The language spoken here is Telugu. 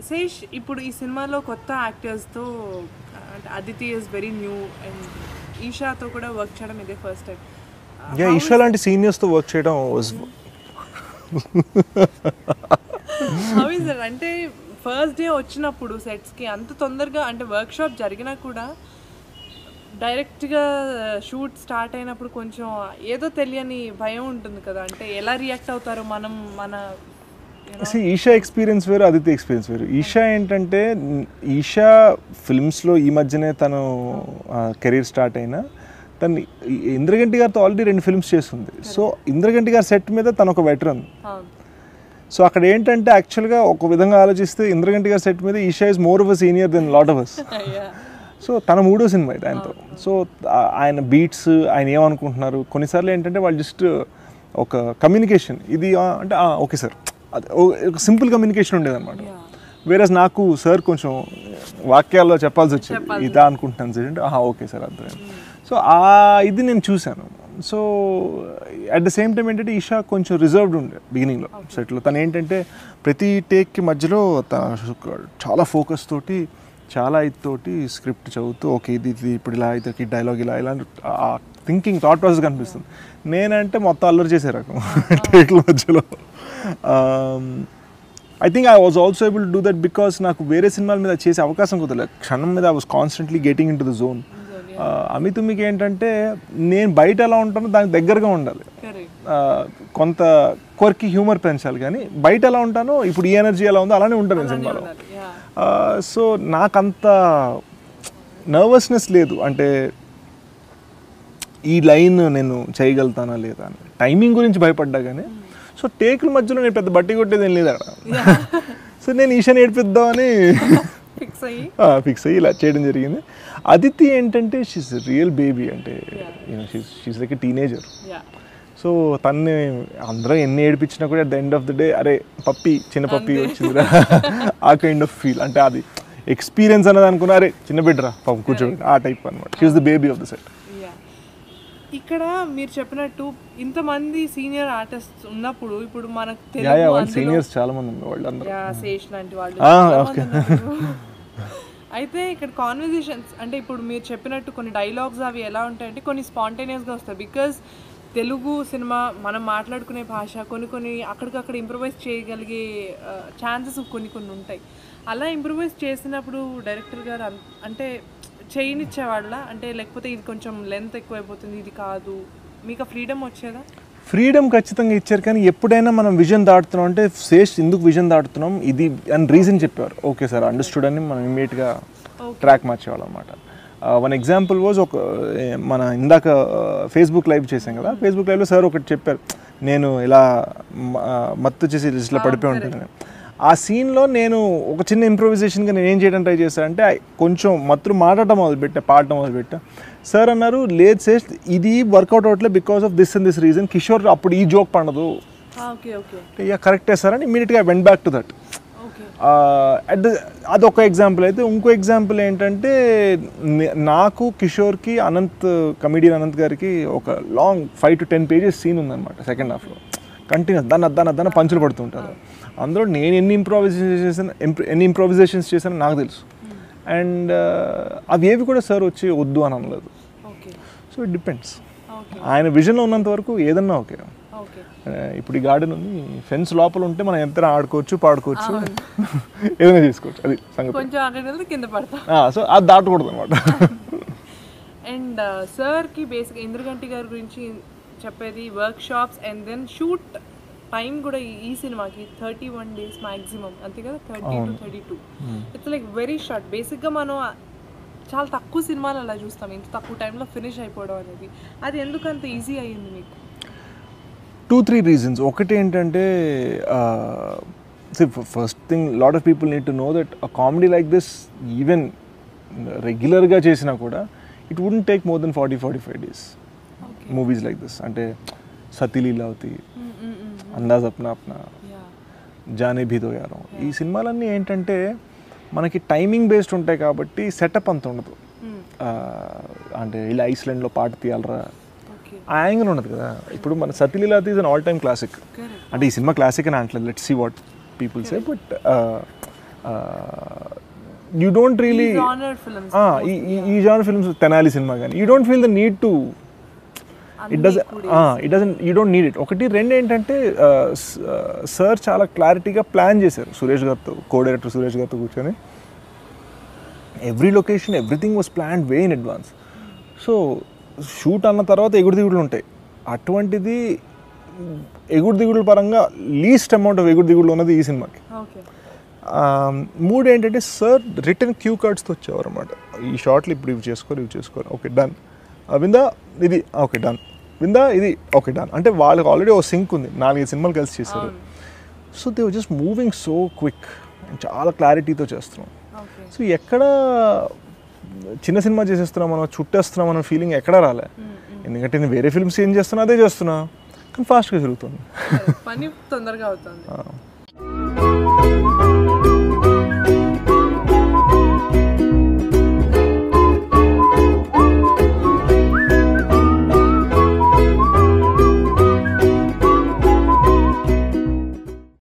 శేష్ ఇప్పుడు ఈ సినిమాలో కొత్త యాక్టర్స్తో అంటే Aditi is very new and ఈషాతో కూడా వర్క్ చేయడం ఇదే ఫస్ట్ టైం. ఈషా లాంటి సీనియర్స్తో వర్క్ చేయడం హౌ ఇస్ ఇట్? అంటే ఫస్ట్ డే వచ్చినప్పుడు సెట్స్కి అంత తొందరగా అంటే వర్క్ షాప్ జరిగినా కూడా డైరెక్ట్గా షూట్ స్టార్ట్ అయినప్పుడు కొంచెం ఏదో తెలియని భయం ఉంటుంది కదా, అంటే ఎలా రియాక్ట్ అవుతారు మనం మన ఈషా ఎక్స్పీరియన్స్ వేరు, అదితి ఎక్స్పీరియన్స్ వేరు. ఈషా ఏంటంటే ఈషా ఫిల్మ్స్లో ఈ మధ్యనే తను కెరీర్ స్టార్ట్ అయినా తను ఇంద్రగంటి గారితో ఆల్రెడీ 2 ఫిల్మ్స్ చేస్తుంది. సో ఇంద్రగంటి గారి సెట్ మీద తను ఒక వెటరన్. సో అక్కడ ఏంటంటే యాక్చువల్గా ఒక విధంగా ఆలోచిస్తే ఇంద్రగంటి గారి సెట్ మీద Esha is more of a senior than lot of us. So తన 3వ సినిమా ఇది ఆయనతో. సో ఆయన బీట్స్ ఆయన ఏమనుకుంటున్నారు కొన్నిసార్లు ఏంటంటే వాళ్ళు జస్ట్ ఒక కమ్యూనికేషన్ ఇది అంటే ఓకే సార్ అది ఒక సింపుల్ కమ్యూనికేషన్ ఉండేదన్నమాట. వేరేస్ నాకు సార్ కొంచెం వాక్యాల్లో చెప్పాల్సి వచ్చేది, ఇదా అనుకుంటున్నాను సార్ అంటే ఓకే సార్ అర్థమైంది. సో ఇది నేను చూశాను. So at the same time ఏంటంటే ఈషా కొంచెం రిజర్వ్డ్ ఉండే బిగినింగ్లో సెట్లో. తను ఏంటంటే ప్రతి టేక్కి మధ్యలో చాలా ఫోకస్ తోటి చాలా ఇతోటి స్క్రిప్ట్ చదువుతూ ఓకే ఇది ఇప్పుడు ఇలా అయితే డైలాగ్ ఇలా ఇలా థింకింగ్ థాట్ ప్రాసెస్ కనిపిస్తుంది. నేనంటే మొత్తం అల్లరి చేసే రకం టేక్ల మధ్యలో. I think I was also able to do that because నాకు వేరే సినిమాల మీద చేసే అవకాశం కుదరలేదు. క్షణం మీద I was constantly getting into the zone. అమితుమికి ఏంటంటే నేను బయట ఎలా ఉంటానో దానికి దగ్గరగా ఉండాలి, కొంత కొరికి హ్యూమర్ పెంచాలి, కానీ బయట ఎలా ఉంటానో ఇప్పుడు ఈ ఎనర్జీ ఎలా ఉందో అలానే ఉంటాను నేను సినిమాలో. సో నాకంత నర్వస్నెస్ లేదు, అంటే ఈ లైన్ నేను చేయగలుగుతానా లేదా అని. టైమింగ్ గురించి భయపడ్డా కానీ. సో టేకుల మధ్యలో నేను పెద్ద బట్టి కొట్టేది ఏం లేదు అక్కడ. సో నేను ఈషాని ఏడిపిద్దామని ఫిక్స్ అయ్యి ఇలా చేయడం జరిగింది. అదితి ఏంటంటే షీస్ రియల్ బేబీ, అంటే she's like a teenager. So తన్ని అందరూ ఎన్ని ఏడిపించినా కూడా at the end of the day అరే పప్పి చిన్న పప్పి వచ్చిందిరా ఆ కైండ్ ఆఫ్ ఫీల్. అంటే అది ఎక్స్పీరియన్స్ అన్నది అనుకున్నా, అరే చిన్న బిడ్డరా పాపం కూర్చోబెట్టి ఆ టైప్ అనమాట. She's the baby of the set. ఇక్కడ మీరు చెప్పినట్టు ఇంతమంది సీనియర్ ఆర్టిస్ట్ ఉన్నప్పుడు ఇప్పుడు మనకు సీనియర్స్ చాలా మంది ఉన్నారు, శేష్ లాంటి వాళ్ళు. అయితే ఇక్కడ కాన్వర్జేషన్స్ అంటే ఇప్పుడు మీరు చెప్పినట్టు కొన్ని డైలాగ్స్ అవి ఎలా ఉంటాయంటే కొన్ని స్పాంటేనియస్గా వస్తాయి. బికాజ్ తెలుగు సినిమా మనం మాట్లాడుకునే భాష కొన్ని అక్కడికక్కడ ఇంప్రూవైజ్ చేయగలిగే ఛాన్సెస్ కొన్ని ఉంటాయి. అలా ఇంప్రూవైజ్ చేసినప్పుడు డైరెక్టర్ గారు అంటే చేయనిచ్చేవాళ్ళ, అంటే లేకపోతే ఇది కొంచెం లెంత్ ఎక్కువైపోతుంది ఇది కాదు, మీకు ఆ ఫ్రీడమ్ వచ్చేదా? ఫ్రీడమ్ ఖచ్చితంగా ఇచ్చారు, కానీ ఎప్పుడైనా మనం విజన్ దాటుతున్నాం అంటే శేష్ ఎందుకు విజన్ దాటుతున్నాం ఇది అని రీజన్ చెప్పేవారు. ఓకే సార్ అండర్స్టూడ్ అని మనం ఇమ్మీడియట్గా ట్రాక్ మార్చేవాళ్ళం అనమాట. వన్ ఎగ్జాంపుల్ వాజ్ ఒక మన ఇందాక ఫేస్బుక్ లైవ్ చేసాం కదా, ఫేస్బుక్ లైవ్లో సార్ ఒకటి చెప్పారు, నేను ఇలా మత్తు చేసి ఇట్లా పడిపోయి ఉంటాను. ఆ సీన్లో నేను ఒక చిన్న ఇంప్రూవైజేషన్గా నేను ఏం చేయడం ట్రై చేశాను అంటే కొంచెం మత్తులు మాట్లాడటం మొదలుపెట్టా, పాడటం మొదలుపెట్టా. సార్ అన్నారు లేదు సేష్ ఇది వర్కౌట్ అవట్లేదు because of this and this reason, Kishore అప్పుడు ఈ జోక్ పండదు. కరెక్టే సార్ అని ఇమీడియట్గా వెంట్ బ్యాక్ టు దట్. అదొక ఎగ్జాంపుల్. అయితే ఇంకో ఎగ్జాంపుల్ ఏంటంటే నాకు కిషోర్కి కమెడియన్ అనంత్ గారికి ఒక లాంగ్ 5 to 10 pages సీన్ ఉందన్నమాట సెకండ్ హాఫ్లో. కంటిన్యూస్ దాన్ని పంచులు పడుతుంటారు. అందులో నేను ఎన్ని ఇంప్రొవైజేషన్స్ చేశానో నాకు తెలుసు. అండ్ అవి ఏవి కూడా సార్ వచ్చి వద్దు అని అనలేదు. సో ఇట్ డిపెండ్స్, ఆయన విజన్లో ఉన్నంత వరకు ఏదన్నా ఓకే. ఇప్పుడు ఈ గార్డెన్ ఉంది, ఫెన్స్ లోపల ఉంటే మనం ఎంత ఆడుకోవచ్చు పాడుకోవచ్చు ఏదైనా చేసుకోవచ్చు, అది సంగతి. సో అది దాటకూడదు అనమాట. అండ్ సార్కి బేసిక్గా ఇంద్రగంటి గారి గురించి చెప్పేది workshops and then shoot time కూడా ఈ సినిమాకి 31 days మ్యాక్సిమం, అంతే కదా, 30 to 32. It's like very short. బేసిక్గా మనం చాలా తక్కువ సినిమాలు అలా చూస్తాం, ఇంత తక్కువ టైంలో ఫినిష్ అయిపోవడం అనేది. అది ఎందుకు అంత ఈజీ అయ్యింది మీకు? 2-3 reasons. ఒకటి ఏంటంటే first thing lot of people need to know that a comedy like this even రెగ్యులర్గా చేసినా కూడా it wouldn't take more than 40-45 days. Movies like this అంటే సతీ లీలావతి, అందాజ్ అప్నా అప్నా, జానే భీ దో యారో, ఈ సినిమాలన్నీ ఏంటంటే మనకి టైమింగ్ బేస్డ్ ఉంటాయి కాబట్టి సెటప్ అంత ఉండదు. అంటే ఇలా ఐస్లాండ్లో పాట తీయాలరా ఆ యాంగిల్ ఉండదు కదా. ఇప్పుడు మన Sathi Leelavathi is an all time classic. అంటే ఈ సినిమా క్లాసిక్ అని అంటలేదు, let's see what people say but you don't really genre films ఈ జానర్ ఫిల్మ్స్ తెనాలి సినిమా కానీ you don't feel the need to it doesn't you don't need it. ఒకటి రెండు ఏంటంటే సార్ చాలా క్లారిటీగా ప్లాన్ చేశారు సురేష్ గారితో, కో డైరెక్టర్ సురేష్ గారితో కూర్చొని every location everything was planned way in advance. So shoot అన్న తర్వాత ఎగుడు దిగుడులు ఉంటాయి. అటువంటిది ఎగుడు దిగుడుల పరంగా లీస్ట్ అమౌంట్ ఆఫ్ ఎగుడు దిగుడులు ఉన్నది ఈ సినిమాకి. మూడు ఏంటంటే సార్ రిటర్న్ క్యూ కార్డ్స్తో వచ్చేవారు అనమాట. ఈ షార్ట్లు ఇప్పుడు ఇవి చేసుకోరు ఓకే డన్, విందా ఇది ఓకే డన్, విందా ఇది ఓకే డన్. అంటే వాళ్ళకి ఆల్రెడీ ఓ సింక్ ఉంది, 4-5 సినిమాలు కలిసి చేశారు. So they were just moving so quick, చాలా క్లారిటీతో చేస్తున్నాం. సో ఎక్కడ చిన్న సినిమా చేసేస్తున్నాం మనం, చుట్టేస్తున్నాం అన్న ఫీలింగ్ ఎక్కడా రాలే. ఎందుకంటే నేను వేరే ఫిల్మ్స్ ఏం చేస్తున్నా అదే చేస్తున్నా, కానీ ఫాస్ట్గా జరుగుతుంది, పని తొందరగా అవుతుంది.